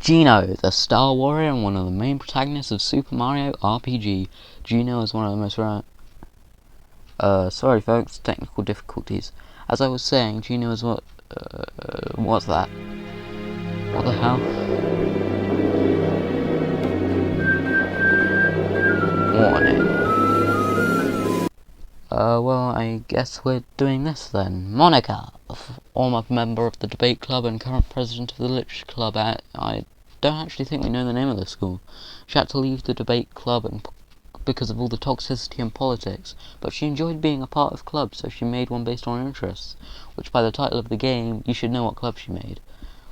Gino, the Star Warrior and one of the main protagonists of Super Mario RPG. Gino is one of the most sorry folks, technical difficulties. As I was saying, Gino is what's that? What the hell? Warning. Well, I guess we're doing this then. Monika, a former member of the debate club and current president of the literature club I don't actually think we know the name of the school. She had to leave the debate club because of all the toxicity and politics, but she enjoyed being a part of clubs, so she made one based on her interests, which by the title of the game, you should know what club she made.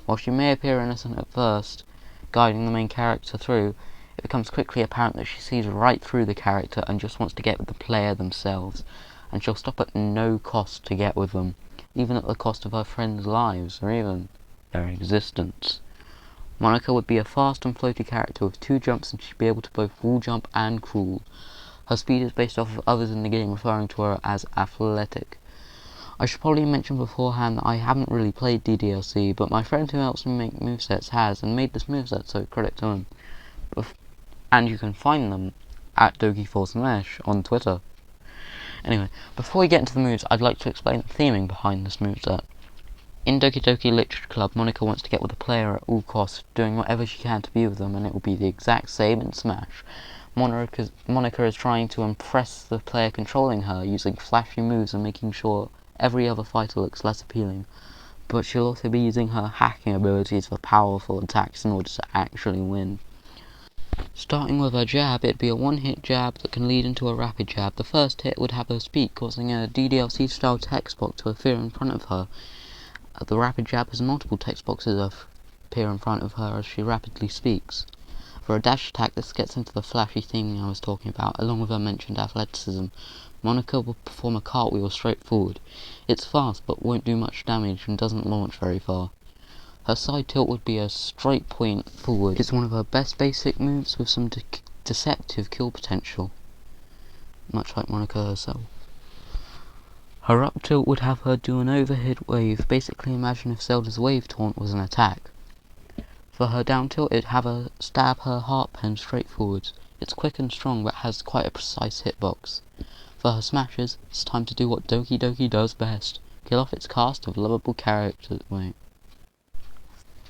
While she may appear innocent at first, guiding the main character through, it becomes quickly apparent that she sees right through the character and just wants to get with the player themselves, and she'll stop at no cost to get with them, even at the cost of her friends' lives, or even their existence. Monika would be a fast and floaty character with 2 jumps, and she'd be able to both wall jump and crawl. Her speed is based off of others in the game referring to her as athletic. I should probably mention beforehand that I haven't really played DDLC, but my friend who helps me make movesets has, and made this moveset, so credit to him. And you can find them at DokiForceMesh on Twitter. Anyway, before we get into the moves, I'd like to explain the theming behind this moveset. In Doki Doki Literature Club, Monika wants to get with the player at all costs, doing whatever she can to be with them, and it will be the exact same in Smash. Monika is trying to impress the player controlling her, using flashy moves and making sure every other fighter looks less appealing, but she'll also be using her hacking abilities for powerful attacks in order to actually win. Starting with her jab, it'd be a one-hit jab that can lead into a rapid jab. The first hit would have her speak, causing a DDLC-style text box to appear in front of her. The rapid jab has multiple text boxes appear in front of her as she rapidly speaks. For a dash attack, this gets into the flashy theming I was talking about, along with her mentioned athleticism. Monika will perform a cartwheel straight forward. It's fast, but won't do much damage and doesn't launch very far. Her side tilt would be a straight point forward. It's one of her best basic moves with some deceptive kill potential, much like Monika herself. Her up tilt would have her do an overhead wave. Basically imagine if Zelda's wave taunt was an attack. For her down tilt, it'd have her stab her heart pen straight forwards. It's quick and strong, but has quite a precise hitbox. For her smashes, it's time to do what Doki Doki does best: kill off its cast of lovable characters.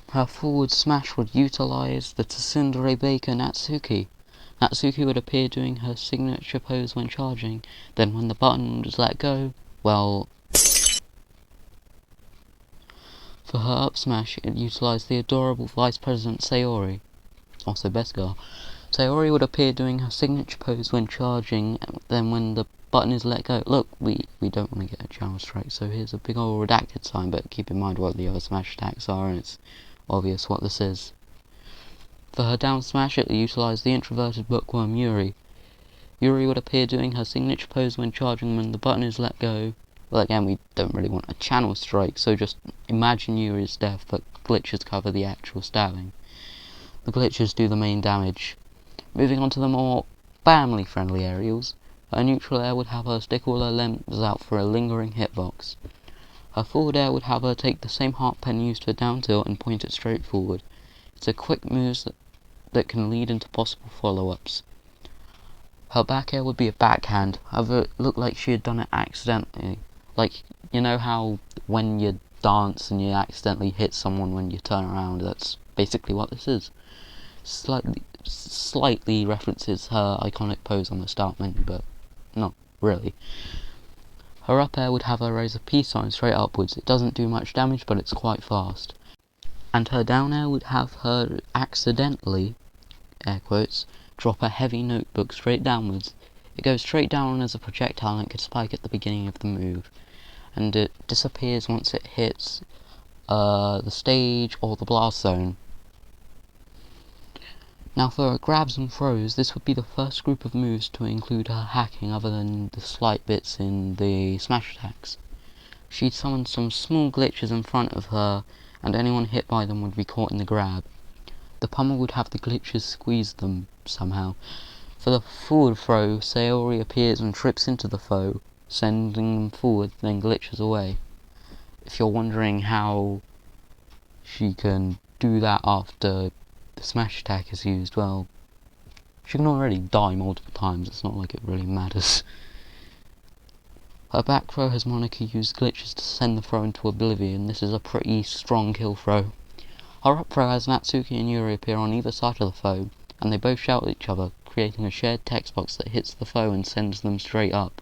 Her forward smash would utilise the Tsundere Baker Natsuki. Natsuki would appear doing her signature pose when charging, then when the button was let go, well... For her up smash, it utilised the adorable Vice President Sayori, also Beskar. Sayori would appear doing her signature pose when charging, then when the button is let go. Look, we don't want to get a channel strike, so here's a big old redacted sign, but keep in mind what the other smash attacks are, and it's obvious what this is. For her down smash, it utilised the introverted bookworm Yuri. Yuri would appear doing her signature pose when charging when the button is let go. Well, again, we don't really want a channel strike, so just imagine Yuri's death, but glitches cover the actual stabbing. The glitches do the main damage. Moving on to the more family-friendly aerials, her neutral air would have her stick all her limbs out for a lingering hitbox. Her forward air would have her take the same heart pen used for down tilt and point it straight forward. It's a quick move that can lead into possible follow-ups. Her back air would be a backhand, however it looked like she had done it accidentally. Like, you know how when you dance and you accidentally hit someone when you turn around? That's basically what this is. Slightly references her iconic pose on the start menu, but not really. Her up air would have her raise a peace sign straight upwards. It doesn't do much damage, but it's quite fast. And her down air would have her accidentally, air quotes, drop a heavy notebook straight downwards. It goes straight down as a projectile and it could spike at the beginning of the move, and it disappears once it hits the stage or the blast zone. Now for her grabs and throws, this would be the first group of moves to include her hacking other than the slight bits in the smash attacks. She'd summon some small glitches in front of her, and anyone hit by them would be caught in the grab. The pummel would have the glitches squeeze them somehow. For the forward throw, Sayori appears and trips into the foe, sending them forward, then glitches away. If you're wondering how she can do that after the smash attack is used, well, she can already die multiple times, it's not like it really matters. Her back throw has Monika used glitches to send the throw into oblivion. This is a pretty strong kill throw. Her up throw has Natsuki and Yuri appear on either side of the foe, and they both shout at each other, creating a shared text box that hits the foe and sends them straight up.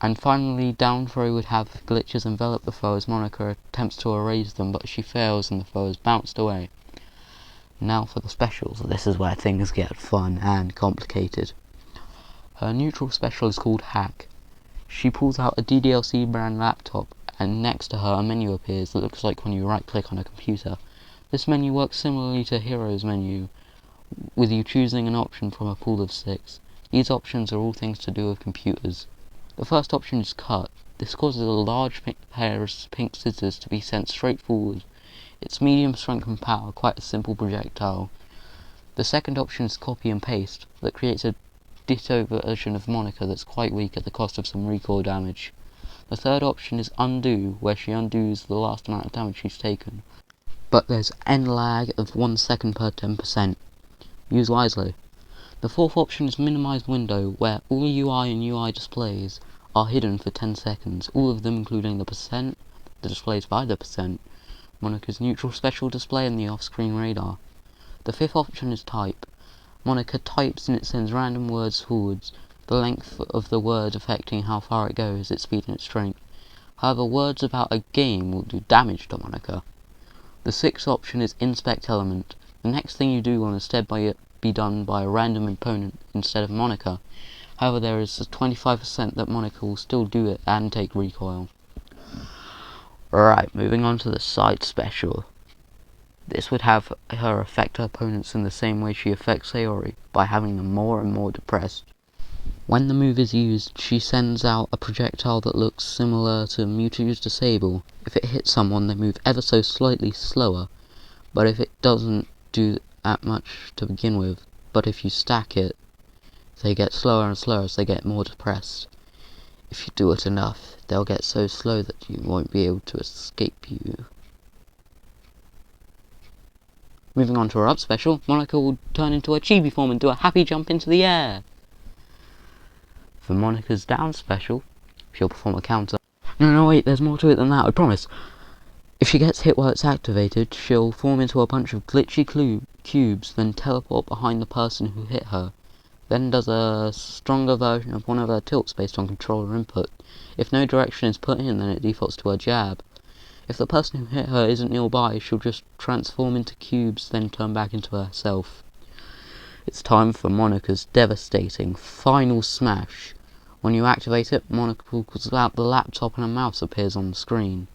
And finally, down throw would have glitches envelop the foe as Monika attempts to erase them, but she fails and the foe is bounced away. Now for the specials. This is where things get fun and complicated. Her neutral special is called Hack. She pulls out a DDLC brand laptop, and next to her a menu appears that looks like when you right click on a computer. This menu works similarly to Hero's menu, with you choosing an option from a pool of 6. These options are all things to do with computers. The first option is Cut. This causes a large pair of pink scissors to be sent straight forward. It's medium strength and power, quite a simple projectile. The second option is Copy and Paste, that creates a ditto version of Monika that's quite weak at the cost of some recoil damage. The third option is Undo, where she undoes the last amount of damage she's taken, but there's N lag of 1 second per 10%. Use wisely. The fourth option is Minimize Window, where all UI and UI displays are hidden for 10 seconds, all of them including the percent, the displays by the percent, Monika's neutral special display and the off-screen radar. The fifth option is Type. Monika types and it sends random words forwards, the length of the word affecting how far it goes, its speed and its strength. However, words about a game will do damage to Monika. The sixth option is Inspect Element. The next thing you do will instead be done by a random opponent instead of Monika. However, there is a 25% that Monika will still do it and take recoil. Right, moving on to the side special. This would have her affect her opponents in the same way she affects Sayori, by having them more and more depressed. When the move is used, she sends out a projectile that looks similar to Mewtwo's Disable. If it hits someone, they move ever so slightly slower, but if it doesn't do that much to begin with, but if you stack it, they get slower and slower as they get more depressed. If you do it enough, they'll get so slow that you won't be able to escape you. Moving on to her up special, Monika will turn into a chibi form and do a happy jump into the air. For Monika's down special, she'll perform a counter. No, wait, there's more to it than that, I promise. If she gets hit while it's activated, she'll form into a bunch of glitchy cubes, then teleport behind the person who hit her. Then does a stronger version of one of her tilts based on controller input. If no direction is put in, then it defaults to a jab. If the person who hit her isn't nearby, she'll just transform into cubes, then turn back into herself. It's time for Monika's devastating final smash. When you activate it, Monika pulls out the laptop and a mouse appears on the screen,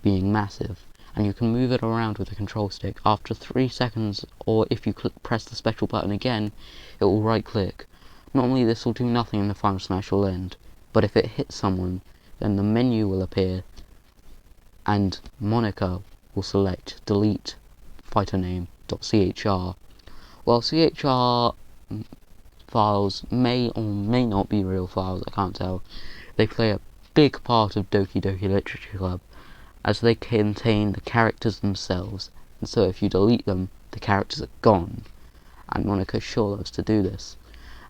being massive, and you can move it around with the control stick. After 3 seconds, or if you press the special button again, it will right click. Normally this will do nothing and the final smash will end, but if it hits someone, then the menu will appear, and Monika will select delete fighter name.chr. Well, CHR files may or may not be real files, I can't tell. They play a big part of Doki Doki Literature Club, as they contain the characters themselves, and so if you delete them, the characters are gone, and Monika sure loves to do this.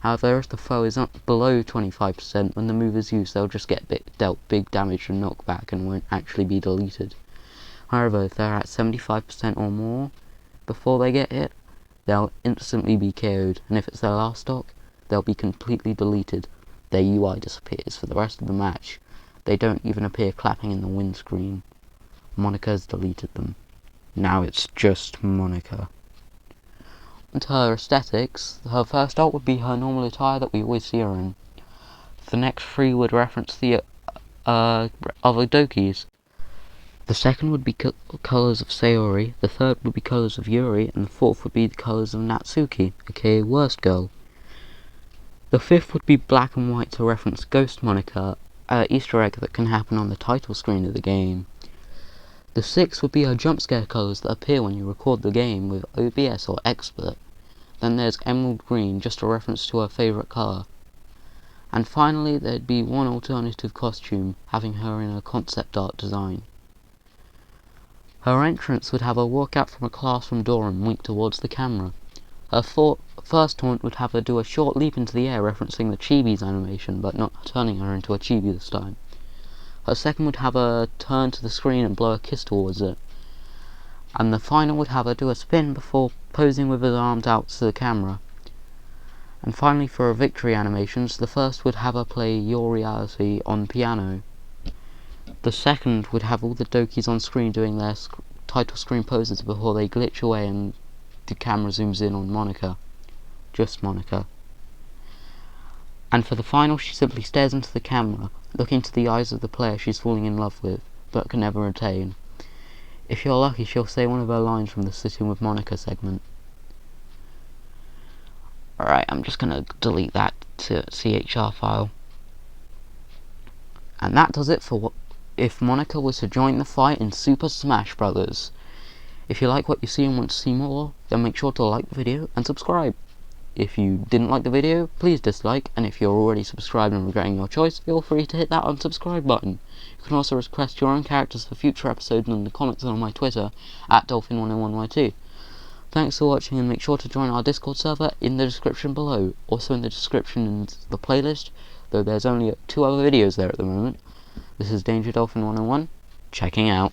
However, if the foe is up below 25%, when the move is used, they'll just get dealt big damage and knockback and won't actually be deleted. However, if they're at 75% or more before they get hit, they'll instantly be KO'd, and if it's their last stock, they'll be completely deleted. Their UI disappears for the rest of the match. They don't even appear clapping in the windscreen. Monika's deleted them. Now it's just Monika. And her aesthetics, her first art would be her normal attire that we always see her in. The next 3 would reference the other Dokis. The second would be colours of Sayori, the third would be colours of Yuri, and the fourth would be the colours of Natsuki, aka Worst Girl. The fifth would be black and white to reference Ghost Monika, an Easter egg that can happen on the title screen of the game. The sixth would be her jump scare colours that appear when you record the game with OBS or Expert. Then there's Emerald Green, just a reference to her favourite colour. And finally there'd be one alternative costume, having her in a concept art design. Her entrance would have her walk out from a classroom door and wink towards the camera. Her first taunt would have her do a short leap into the air referencing the Chibi's animation, but not turning her into a Chibi this time. Her second would have her turn to the screen and blow a kiss towards it. And the final would have her do a spin before posing with her arms out to the camera. And finally, for her victory animations, the first would have her play Your Reality on piano. The second would have all the Dokis on screen doing their title screen poses before they glitch away and the camera zooms in on Monika. Just Monika. And for the final, she simply stares into the camera, looking to the eyes of the player she's falling in love with, but can never attain. If you're lucky, she'll say one of her lines from the Sitting with Monika segment. Alright, I'm just gonna delete that to CHR file. And that does it for if Monika was to join the fight in Super Smash Bros. If you like what you see and want to see more, then make sure to like the video and subscribe. If you didn't like the video, please dislike, and if you're already subscribed and regretting your choice, feel free to hit that unsubscribe button. You can also request your own characters for future episodes in the comments on my Twitter, @Dolphin101Y2. Thanks for watching, and make sure to join our Discord server in the description below. Also in the description is the playlist, though there's only 2 other videos there at the moment. This is Danger Dolphin 101, checking out.